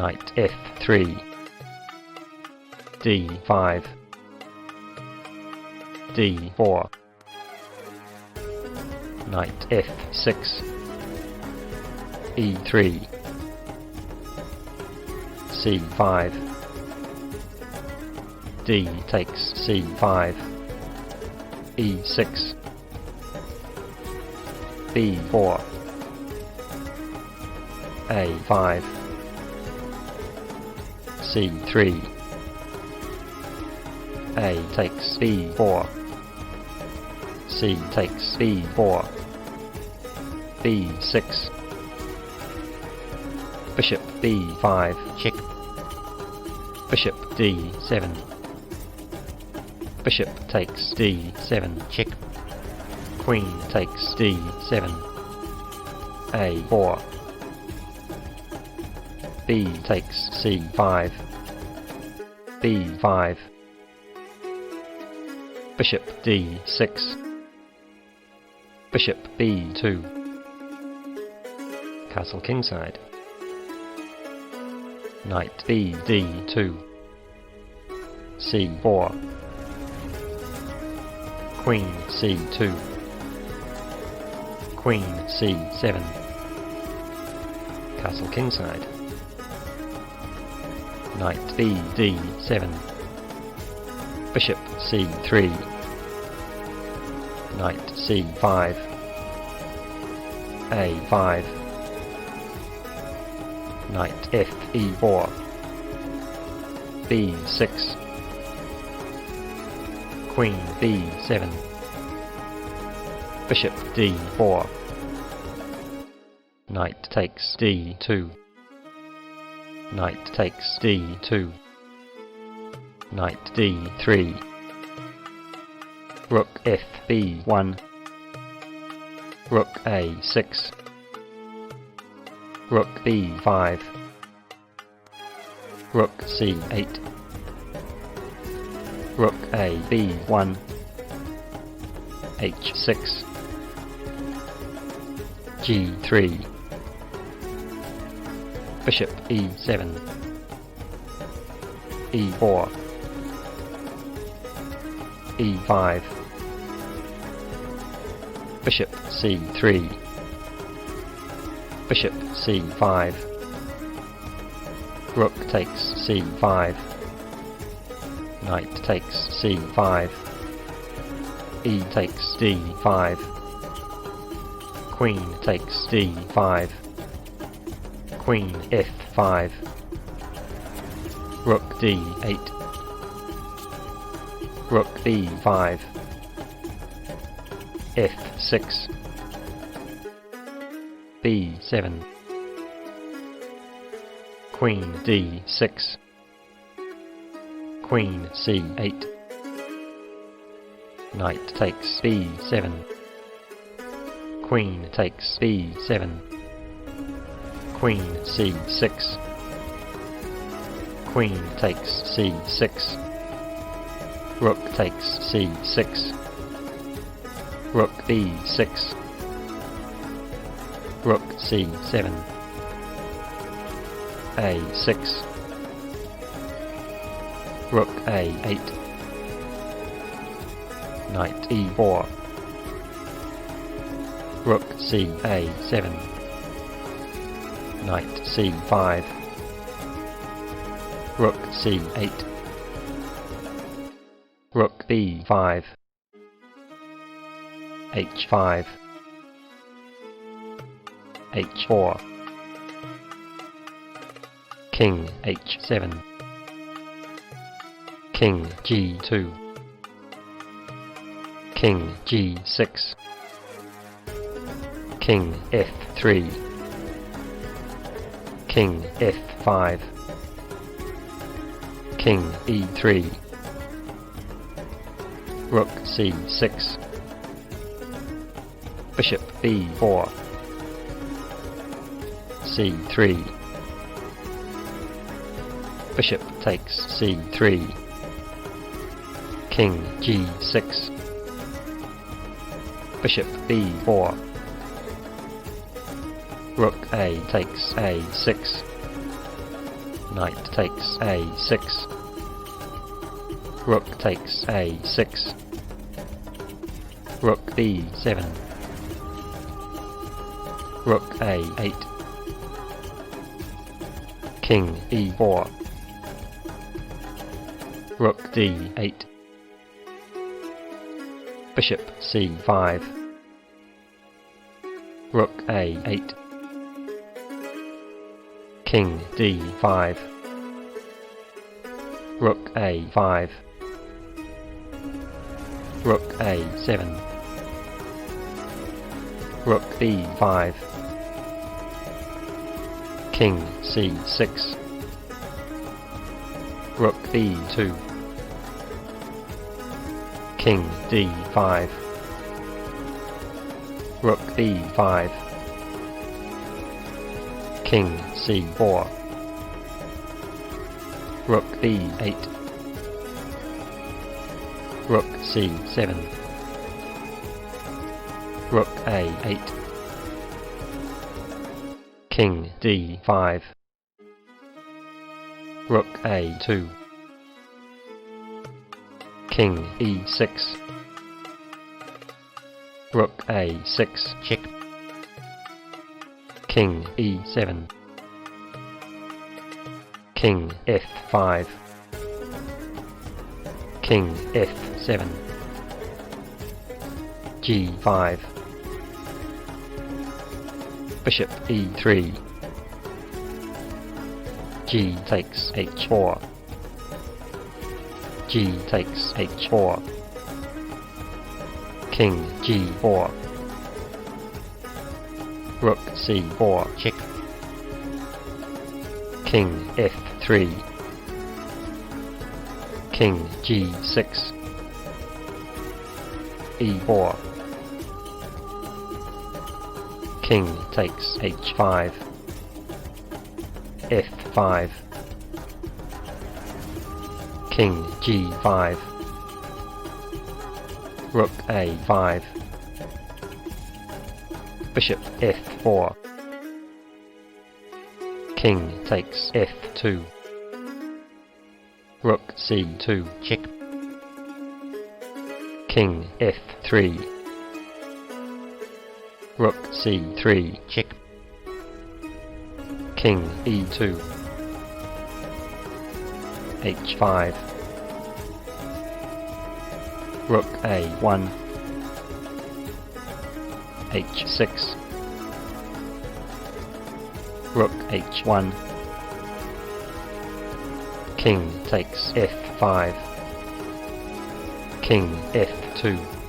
Knight f3, d5, d4, Knight f6, e3, c5, d takes c5, e6, b4, a5, c3, a takes b4, c takes b4, b6, bishop b5, check, bishop d7, bishop takes d7, check, queen takes d7, a4, b takes c5, b5, bishop d6, bishop b2, castle kingside, knight bd2, c4, queen c2, queen c7, castle kingside, knight bd7, bishop c3, knight c5, a5, knight fe4, b6, queen b7, bishop d4, knight takes d2, knight takes d2, knight d3, rook fb1, rook a6, rook b5, rook c8, rook ab1, h6, g3, bishop e7, e4, e5, bishop c3, bishop c5, rook takes c5, knight takes c5, e takes d5, queen takes d5, queen f5, rook d8, rook b5, f6, b7, queen d6, queen c8, knight takes b7, queen takes b7, queen c6, queen takes c6, rook takes c6, rook b6, rook c7, a6, rook a8, knight e4, rook ca7, knight c5, rook c8, rook b5, h5, h4, king h7, king g2, king g6, king f3, king f5, king e3, rook c6, bishop b4, c3, bishop takes c3, king g6, bishop b4, rook a takes a6, Knight takes a6. Rook takes a6. Rook b7. Rook a8. King e4. Rook d8. Bishop c5. Rook a8. King d5. Rook a5. Rook a7. Rook b5. King c6. Rook b2. King d5. Rook b5. King c4. Rook b8. Rook c7. Rook a8. King d5. Rook a2. King e6. Rook a6. Check. King e7. King f5. King f7. g5. Bishop e3. G takes h4. G takes h4. King g4. Rook c4. Check. King f3. King g6. e4. King takes h5. f5. King g5. Rook a5. Bishop f4. King takes f2. Rook c2. Check. King f3. Rook c3. Check. King e2. h5. Rook a1. h6. Rook h1. King takes f5. King f2.